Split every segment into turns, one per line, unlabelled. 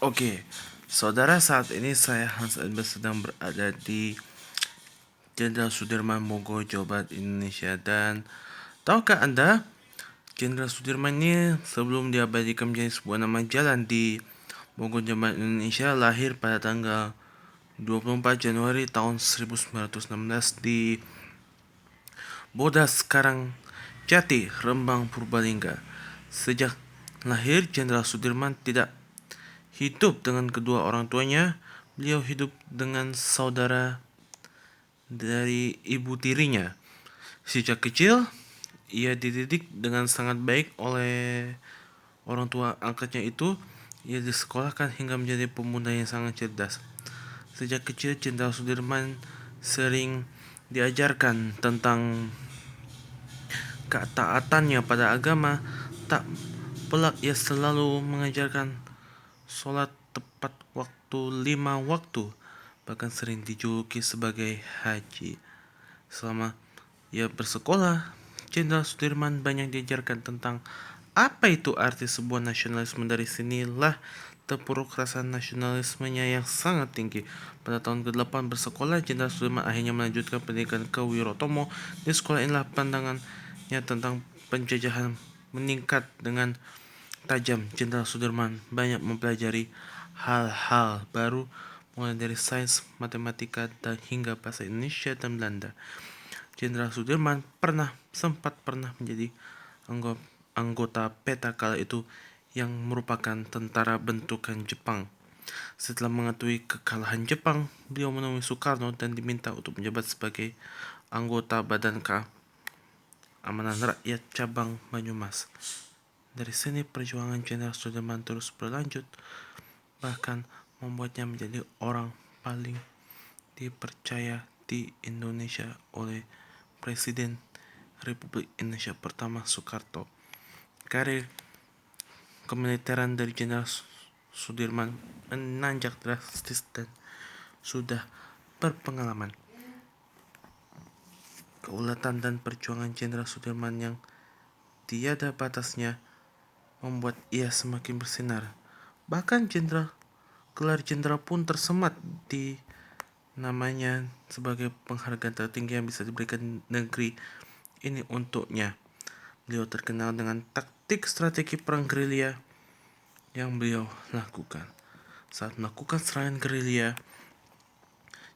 Oke, saudara, saat ini saya Hans Edbert sedang berada di Jenderal Sudirman, Bogor, Jawa Barat, Indonesia. Dan tahukah Anda, Jenderal Sudirman ini sebelum diabadikan menjadi sebuah nama jalan di Bogor, Jawa Barat, Indonesia, lahir pada tanggal 24 Januari tahun 1916 di Bodas Karang Jati, Rembang, Purbalingga. Sejak lahir, Jenderal Sudirman tidak hidup dengan kedua orang tuanya. Beliau hidup dengan saudara dari ibu tirinya. Sejak kecil, ia dididik dengan sangat baik oleh orang tua angkatnya itu. Ia disekolahkan hingga menjadi pemuda yang sangat cerdas. Sejak kecil, Jenderal Sudirman sering diajarkan tentang ketaatannya pada agama. Tak pelak, ia selalu mengajarkan sholat tepat waktu 5 waktu, bahkan sering dijuluki sebagai haji. Selama ia bersekolah, Jenderal Sudirman banyak diajarkan tentang apa itu arti sebuah nasionalisme. Dari sinilah terpuruk rasa nasionalismenya yang sangat tinggi. Pada tahun ke-8 bersekolah, Jenderal Sudirman akhirnya melanjutkan pendidikan ke Wirotomo. Di sekolah inilah pandangannya tentang penjajahan meningkat dengan tajam. Jenderal Sudirman banyak mempelajari hal-hal baru, mulai dari sains, matematika, dan hingga bahasa Indonesia dan Belanda. Jenderal Sudirman sempat pernah menjadi anggota PETA kala itu, yang merupakan tentara bentukan Jepang. Setelah mengetahui kekalahan Jepang, beliau menemui Soekarno dan diminta untuk menjabat sebagai anggota Badan Keamanan Rakyat Cabang Banyumas. Dari sini perjuangan Jenderal Sudirman terus berlanjut, bahkan membuatnya menjadi orang paling dipercaya di Indonesia oleh Presiden Republik Indonesia pertama Soekarno. Karir kemiliteran dari Jenderal Sudirman menanjak drastis dan sudah berpengalaman. Keulatan dan perjuangan Jenderal Sudirman yang tiada batasnya membuat ia semakin bersinar. Bahkan gelar jenderal pun tersemat di namanya sebagai penghargaan tertinggi yang bisa diberikan negeri ini untuknya. Beliau terkenal dengan taktik strategi perang gerilya yang beliau lakukan. Saat melakukan serangan gerilya,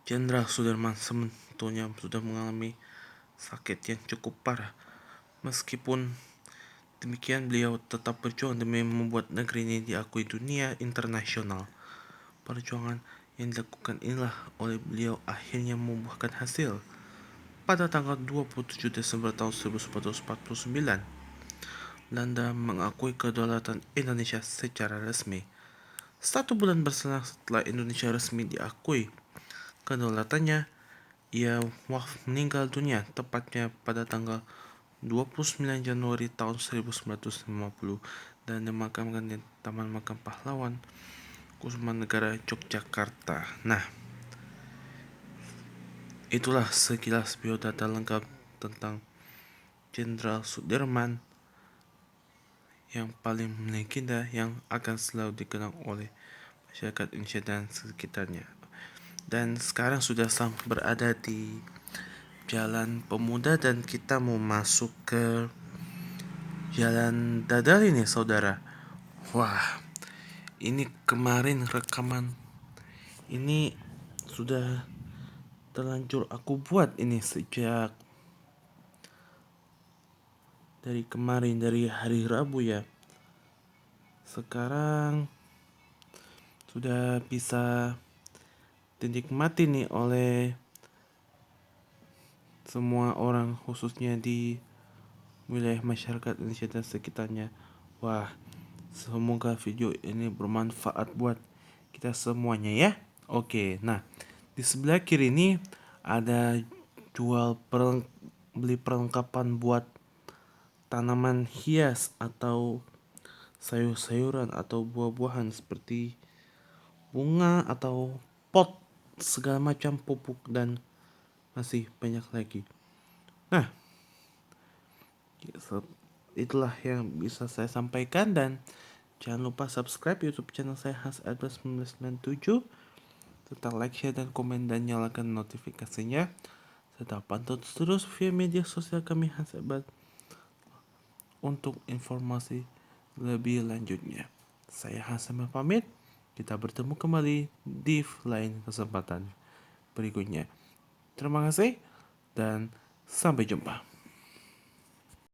Jenderal Sudirman sebetulnya sudah mengalami sakit yang cukup parah. Meskipun demikian, beliau tetap berjuang demi membuat negeri ini diakui dunia internasional. Perjuangan yang dilakukan inilah oleh beliau akhirnya membuahkan hasil. Pada tanggal 27 Desember tahun 1949, Belanda mengakui kedaulatan Indonesia secara resmi. 1 bulan berselang setelah Indonesia resmi diakui kedaulatannya, ia meninggal dunia tepatnya pada tanggal 29 Januari tahun 1950 dan dimakamkan di Taman Makam Pahlawan, Kusumanegara, Yogyakarta. Nah, itulah sekilas biodata lengkap tentang Jenderal Sudirman yang paling legenda, yang akan selalu dikenang oleh masyarakat Indonesia dan sekitarnya. Dan sekarang sudah berada di Jalan Pemuda dan kita mau masuk ke Jalan Dadali nih, saudara. Wah, ini kemarin rekaman ini sudah terlanjur aku buat ini sejak dari kemarin, dari hari Rabu ya. Sekarang sudah bisa dinikmati nih oleh semua orang, khususnya di wilayah masyarakat Indonesia dan sekitarnya. Wah, semoga video ini bermanfaat buat kita semuanya ya. Oke, nah di sebelah kiri ini ada jual beli perlengkapan buat tanaman hias atau sayur-sayuran atau buah-buahan seperti bunga atau pot, segala macam pupuk dan masih banyak lagi. Nah, itulah yang bisa saya sampaikan, dan Jangan lupa subscribe YouTube channel saya Hans Albert 1997. Tetap like, share, dan komen, dan nyalakan notifikasinya. Serta pantau terus via media sosial kami Hans Albert untuk informasi lebih lanjutnya. Saya Hans Albert pamit. Kita bertemu kembali di lain kesempatan berikutnya. Terima kasih dan sampai jumpa.